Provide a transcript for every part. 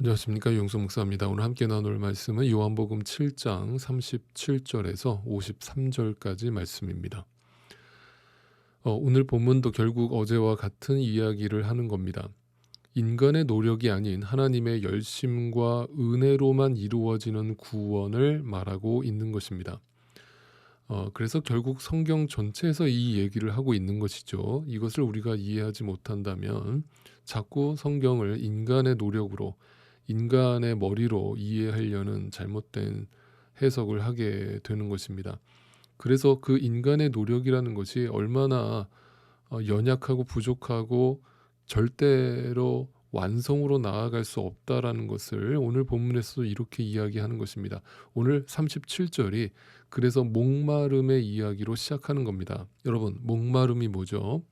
안녕하십니까, 용수 목사입니다. 오늘 함께 나눌 말씀은 요한복음 7장 37절에서 53절까지 말씀입니다. 오늘 본문도 결국 어제와 같은 이야기를 하는 겁니다. 인간의 노력이 아닌 하나님의 열심과 은혜로만 이루어지는 구원을 말하고 있는 것입니다. 그래서 결국 성경 전체에서 이 얘기를 하고 있는 것이죠. 이것을 우리가 이해하지 못한다면 자꾸 성경을 인간의 노력으로, 인간의 머리로 이해하려는 잘못된 해석을 하게 되는 것입니다. 그래서 그 인간의 노력이라는 것이 얼마나 연약하고 부족하고 절대로 완성으로 나아갈 수 없다라는 것을 오늘 본문에서 이렇게 이야기하는 것입니다. 오늘 37절이 그래서 목마름의 이야기로 시작하는 겁니다. 여러분, 목마름이 뭐죠?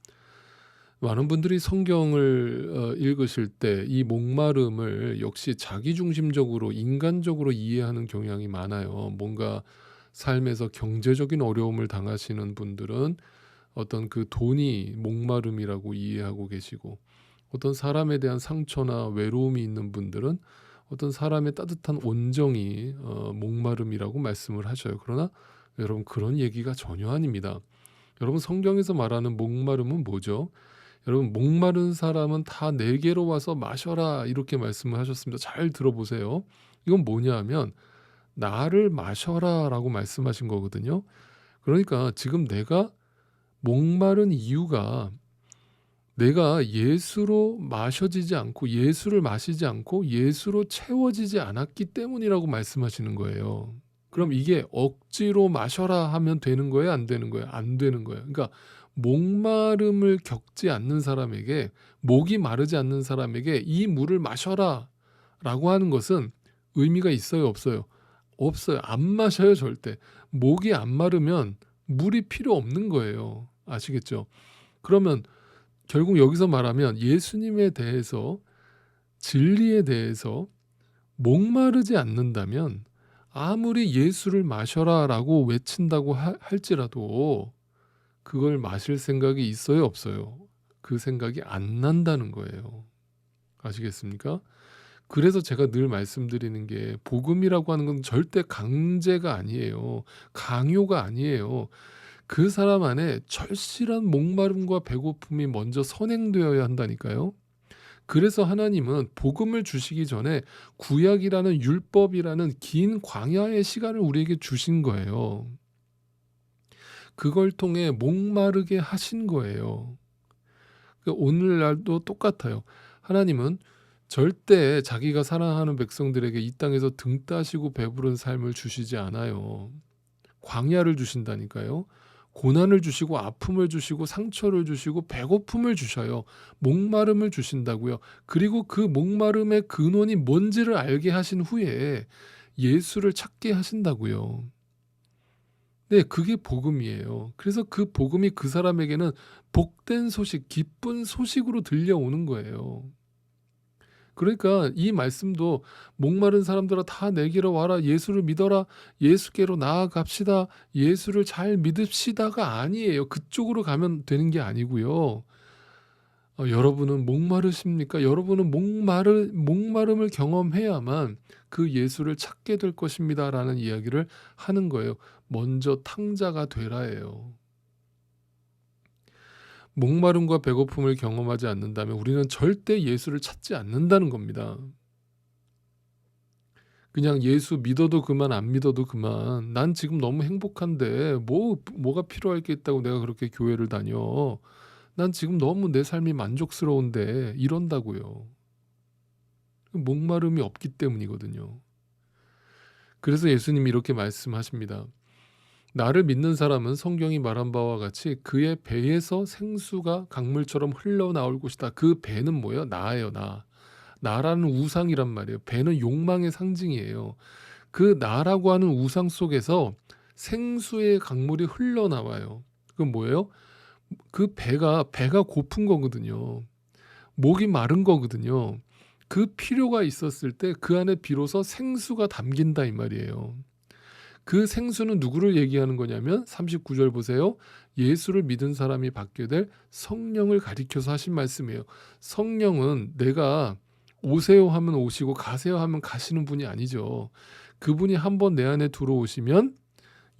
많은 분들이 성경을 읽으실 때 이 목마름을 역시 자기중심적으로 인간적으로 이해하는 경향이 많아요. 뭔가 삶에서 경제적인 어려움을 당하시는 분들은 어떤 그 돈이 목마름이라고 이해하고 계시고, 어떤 사람에 대한 상처나 외로움이 있는 분들은 어떤 사람의 따뜻한 온정이 목마름이라고 말씀을 하셔요. 그러나 여러분, 그런 얘기가 전혀 아닙니다. 여러분, 성경에서 말하는 목마름은 뭐죠? 여러분, 목마른 사람은 다 내게로 와서 마셔라, 이렇게 말씀을 하셨습니다. 잘 들어보세요. 이건 뭐냐 하면 나를 마셔라 라고 말씀하신 거거든요. 그러니까 지금 내가 목마른 이유가 내가 예수로 마셔지지 않고, 예수를 마시지 않고 예수로 채워지지 않았기 때문이라고 말씀하시는 거예요. 그럼 이게 억지로 마셔라 하면 되는 거예요, 안 되는 거예요? 안 되는 거예요. 그러니까 목마름을 겪지 않는 사람에게, 목이 마르지 않는 사람에게 이 물을 마셔라 라고 하는 것은 의미가 있어요, 없어요? 없어요. 안 마셔요, 절대. 목이 안 마르면 물이 필요 없는 거예요. 아시겠죠? 그러면 결국 여기서 말하면 예수님에 대해서, 진리에 대해서 목마르지 않는다면 아무리 예수를 마셔라 라고 외친다고 할지라도 그걸 마실 생각이 있어요, 없어요? 그 생각이 안 난다는 거예요. 아시겠습니까? 그래서 제가 늘 말씀드리는 게, 복음이라고 하는 건 절대 강제가 아니에요. 강요가 아니에요. 그 사람 안에 절실한 목마름과 배고픔이 먼저 선행되어야 한다니까요. 그래서 하나님은 복음을 주시기 전에 구약이라는, 율법이라는 긴 광야의 시간을 우리에게 주신 거예요. 그걸 통해 목마르게 하신 거예요. 오늘날도 똑같아요. 하나님은 절대 자기가 사랑하는 백성들에게 이 땅에서 등 따시고 배부른 삶을 주시지 않아요. 광야를 주신다니까요. 고난을 주시고, 아픔을 주시고, 상처를 주시고, 배고픔을 주셔요. 목마름을 주신다고요. 그리고 그 목마름의 근원이 뭔지를 알게 하신 후에 예수를 찾게 하신다고요. 네, 그게 복음이에요. 그래서 그 복음이 그 사람에게는 복된 소식, 기쁜 소식으로 들려오는 거예요. 그러니까 이 말씀도 목마른 사람들아 다 내게로 와라, 예수를 믿어라, 예수께로 나아갑시다, 예수를 잘 믿읍시다가 아니에요. 그쪽으로 가면 되는 게 아니고요. 여러분은 목마르십니까? 여러분은 목마름을 경험해야만 그 예수를 찾게 될 것입니다라는 이야기를 하는 거예요. 먼저 탕자가 되라예요. 목마름과 배고픔을 경험하지 않는다면 우리는 절대 예수를 찾지 않는다는 겁니다. 그냥 예수 믿어도 그만, 안 믿어도 그만, 난 지금 너무 행복한데 뭐가 필요할 게 있다고 내가 그렇게 교회를 다녀, 난 지금 너무 내 삶이 만족스러운데, 이런다고요. 목마름이 없기 때문이거든요. 그래서 예수님이 이렇게 말씀하십니다. 나를 믿는 사람은 성경이 말한 바와 같이 그의 배에서 생수가 강물처럼 흘러나올 것이다. 그 배는 뭐예요? 나예요, 나. 나라는 우상이란 말이에요. 배는 욕망의 상징이에요. 그 나라고 하는 우상 속에서 생수의 강물이 흘러나와요. 그건 뭐예요? 그 배가 고픈 거거든요. 목이 마른 거거든요. 그 필요가 있었을 때 그 안에 비로소 생수가 담긴다, 이 말이에요. 그 생수는 누구를 얘기하는 거냐면 39절 보세요. 예수를 믿은 사람이 받게 될 성령을 가리켜서 하신 말씀이에요. 성령은 내가 오세요 하면 오시고 가세요 하면 가시는 분이 아니죠. 그분이 한번 내 안에 들어오시면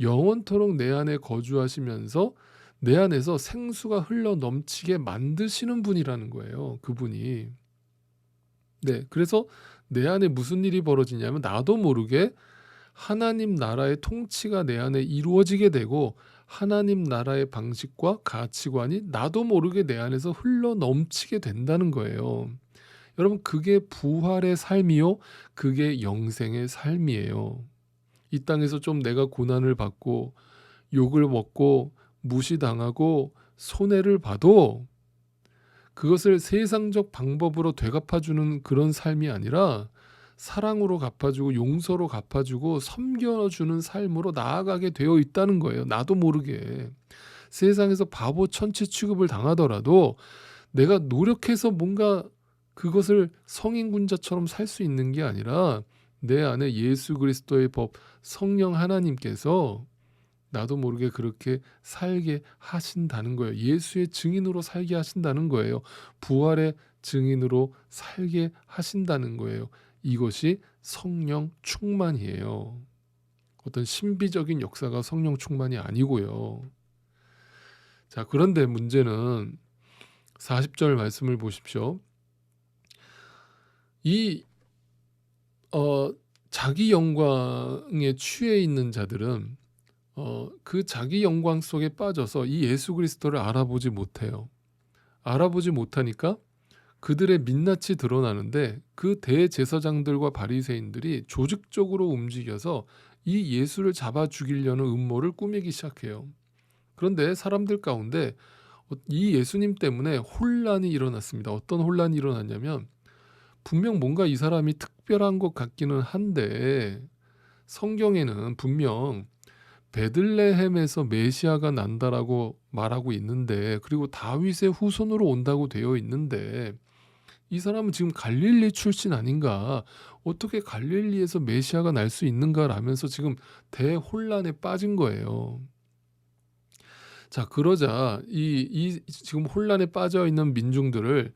영원토록 내 안에 거주하시면서 내 안에서 생수가 흘러 넘치게 만드시는 분이라는 거예요. 그분이. 네, 그래서 내 안에 무슨 일이 벌어지냐면 나도 모르게 하나님 나라의 통치가 내 안에 이루어지게 되고 하나님 나라의 방식과 가치관이 나도 모르게 내 안에서 흘러 넘치게 된다는 거예요. 여러분, 그게 부활의 삶이요, 그게 영생의 삶이에요. 이 땅에서 좀 내가 고난을 받고 욕을 먹고 무시당하고 손해를 봐도 그것을 세상적 방법으로 되갚아주는 그런 삶이 아니라 사랑으로 갚아주고 용서로 갚아주고 섬겨주는 삶으로 나아가게 되어 있다는 거예요. 나도 모르게. 세상에서 바보 천치 취급을 당하더라도 내가 노력해서 뭔가 그것을 성인군자처럼 살 수 있는 게 아니라 내 안에 예수 그리스도의 법, 성령 하나님께서 나도 모르게 그렇게 살게 하신다는 거예요. 예수의 증인으로 살게 하신다는 거예요. 부활의 증인으로 살게 하신다는 거예요. 이것이 성령 충만이에요. 어떤 신비적인 역사가 성령 충만이 아니고요. 자, 그런데 문제는 40절 말씀을 보십시오. 이 자기 영광에 취해 있는 자들은 그 자기 영광 속에 빠져서 이 예수 그리스도를 알아보지 못해요. 알아보지 못하니까 그들의 민낯이 드러나는데 그 대제사장들과 바리새인들이 조직적으로 움직여서 이 예수를 잡아 죽이려는 음모를 꾸미기 시작해요. 그런데 사람들 가운데 이 예수님 때문에 혼란이 일어났습니다. 어떤 혼란이 일어났냐면 분명 뭔가 이 사람이 특별한 것 같기는 한데 성경에는 분명 베들레헴에서 메시아가 난다라고 말하고 있는데 그리고 다윗의 후손으로 온다고 되어 있는데 이 사람은 지금 갈릴리 출신 아닌가? 어떻게 갈릴리에서 메시아가 날 수 있는가? 라면서 지금 대혼란에 빠진 거예요. 자, 그러자 이 지금 혼란에 빠져 있는 민중들을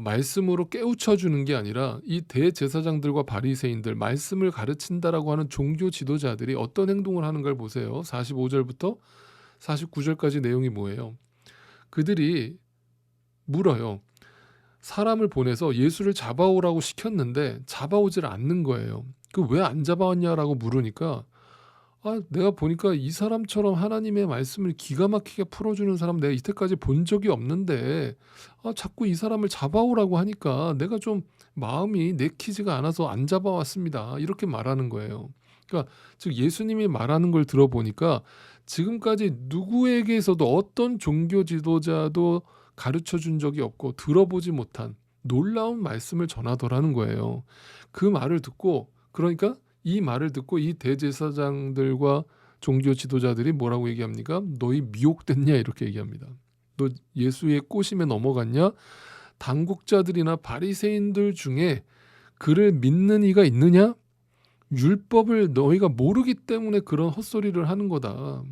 말씀으로 깨우쳐 주는 게 아니라 이 대제사장들과 바리새인들, 말씀을 가르친다라고 하는 종교 지도자들이 어떤 행동을 하는 걸 보세요. 45절부터 49절까지 내용이 뭐예요? 그들이 물어요. 사람을 보내서 예수를 잡아오라고 시켰는데 잡아오질 않는 거예요. 그 왜 안 잡아왔냐라고 물으니까 내가 보니까 이 사람처럼 하나님의 말씀을 기가 막히게 풀어주는 사람 내가 이때까지 본 적이 없는데 자꾸 이 사람을 잡아오라고 하니까 내가 좀 마음이 내키지가 않아서 안 잡아왔습니다. 이렇게 말하는 거예요. 그러니까 즉 예수님이 말하는 걸 들어보니까 지금까지 누구에게서도 어떤 종교 지도자도 가르쳐 준 적이 없고 들어보지 못한 놀라운 말씀을 전하더라는 거예요. 그 말을 듣고 그러니까 이 말을 듣고 이 대제사장들과 종교 지도자들이 뭐라고 얘기합니까? 너희 미혹됐냐 이렇게 얘기합니다. 너 예수의 꼬심에 넘어갔냐? 당국자들이나 바리새인들 중에 그를 믿는 이가 있느냐? 율법을 너희가 모르기 때문에 그런 헛소리를 하는 거다.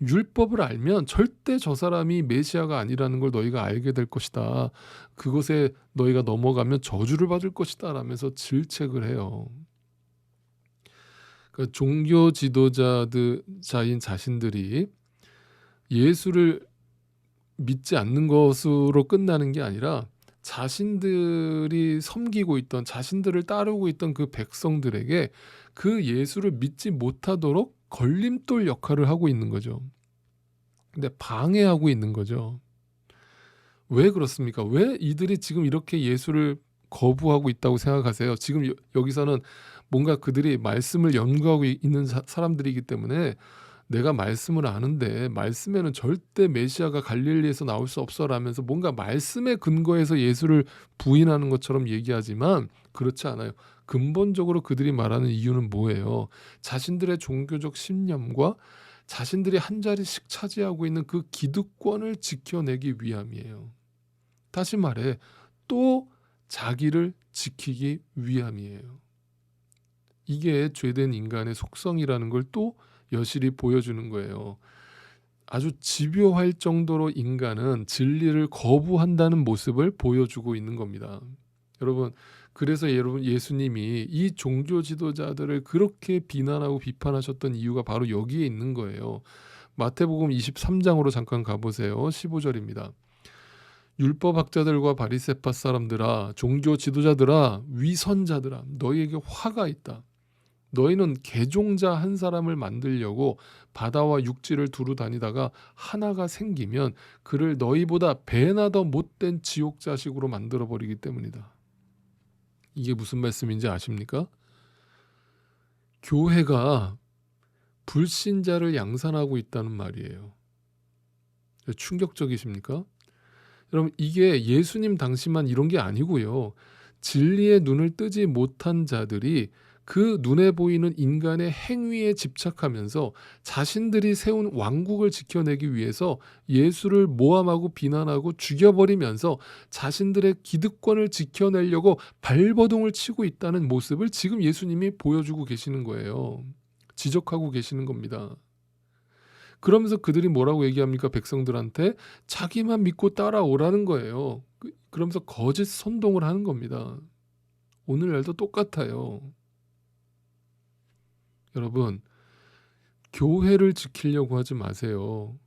율법을 알면 절대 저 사람이 메시아가 아니라는 걸 너희가 알게 될 것이다. 그것에 너희가 넘어가면 저주를 받을 것이다 라면서 질책을 해요. 그러니까 종교 지도자인 자신들이 예수를 믿지 않는 것으로 끝나는 게 아니라 자신들이 섬기고 있던 자신들을 따르고 있던 그 백성들에게 그 예수를 믿지 못하도록 걸림돌 역할을 하고 있는 거죠. 근데 방해하고 있는 거죠. 왜 그렇습니까? 왜 이들이 지금 이렇게 예수를 거부하고 있다고 생각하세요? 지금 여기서는 뭔가 그들이 말씀을 연구하고 있는 사람들이기 때문에 내가 말씀을 아는데 말씀에는 절대 메시아가 갈릴리에서 나올 수 없어라면서 뭔가 말씀에 근거해서 예수를 부인하는 것처럼 얘기하지만 그렇지 않아요. 근본적으로 그들이 말하는 이유는 뭐예요? 자신들의 종교적 신념과 자신들이 한 자리씩 차지하고 있는 그 기득권을 지켜내기 위함이에요. 다시 말해 또 자기를 지키기 위함이에요. 이게 죄된 인간의 속성이라는 걸 또 여실히 보여주는 거예요. 아주 집요할 정도로 인간은 진리를 거부한다는 모습을 보여주고 있는 겁니다. 여러분, 그래서 여러분 예수님이 이 종교 지도자들을 그렇게 비난하고 비판하셨던 이유가 바로 여기에 있는 거예요. 마태복음 23장으로 잠깐 가보세요. 15절입니다. 율법학자들과 바리새파 사람들아, 종교 지도자들아, 위선자들아, 너희에게 화가 있다. 너희는 개종자 한 사람을 만들려고 바다와 육지를 두루 다니다가 하나가 생기면 그를 너희보다 배나 더 못된 지옥 자식으로 만들어 버리기 때문이다. 이게 무슨 말씀인지 아십니까? 교회가 불신자를 양산하고 있다는 말이에요. 충격적이십니까? 여러분, 이게 예수님 당시만 이런 게 아니고요. 진리의 눈을 뜨지 못한 자들이 그 눈에 보이는 인간의 행위에 집착하면서 자신들이 세운 왕국을 지켜내기 위해서 예수를 모함하고 비난하고 죽여버리면서 자신들의 기득권을 지켜내려고 발버둥을 치고 있다는 모습을 지금 예수님이 보여주고 계시는 거예요. 지적하고 계시는 겁니다. 그러면서 그들이 뭐라고 얘기합니까? 백성들한테 자기만 믿고 따라오라는 거예요. 그러면서 거짓 선동을 하는 겁니다. 오늘날도 똑같아요. 여러분, 교회를 지키려고 하지 마세요.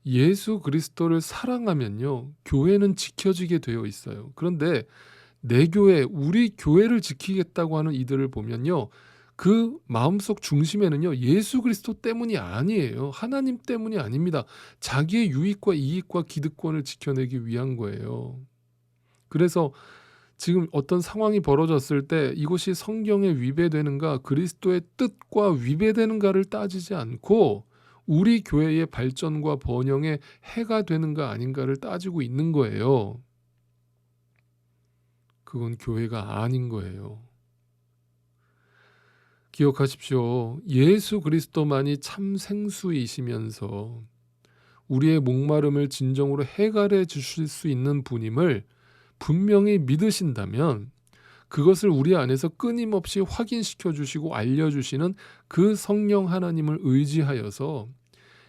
예수 그리스도를 사랑하면요, 교회는 지켜지게 되어 있어요. 그런데 내 교회, 우리 교회를 지키겠다고 하는 이들을 보면요, 그 마음속 중심에는요, 예수 그리스도 때문이 아니에요. 하나님 때문이 아닙니다. 자기의 유익과 이익과 기득권을 지켜내기 위한 거예요. 그래서 지금 어떤 상황이 벌어졌을 때 이것이 성경에 위배되는가, 그리스도의 뜻과 위배되는가를 따지지 않고 우리 교회의 발전과 번영에 해가 되는가 아닌가를 따지고 있는 거예요. 그건 교회가 아닌 거예요. 기억하십시오. 예수 그리스도만이 참 생수이시면서 우리의 목마름을 진정으로 해결해 주실 수 있는 분임을 분명히 믿으신다면 그것을 우리 안에서 끊임없이 확인시켜 주시고 알려주시는 그 성령 하나님을 의지하여서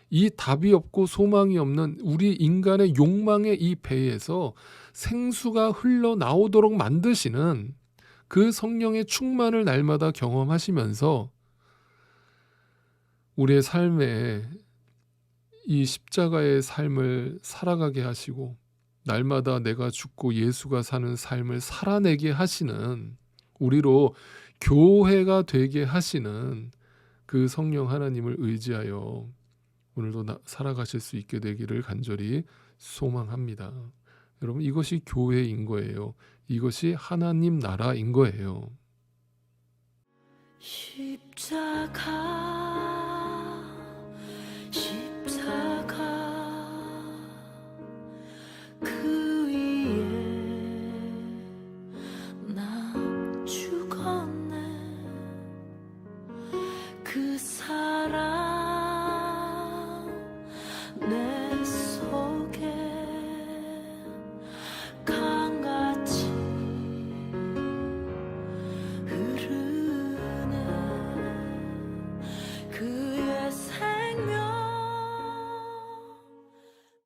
이 답이 없고 소망이 없는 우리 인간의 욕망의 이 배에서 생수가 흘러나오도록 만드시는 그 성령의 충만을 날마다 경험하시면서 우리의 삶에 이 십자가의 삶을 살아가게 하시고 날마다 내가 죽고 예수가 사는 삶을 살아내게 하시는, 우리로 교회가 되게 하시는 그 성령 하나님을 의지하여 오늘도 살아가실 수 있게 되기를 간절히 소망합니다. 여러분, 이것이 교회인 거예요. 이것이 하나님 나라인 거예요. 십자가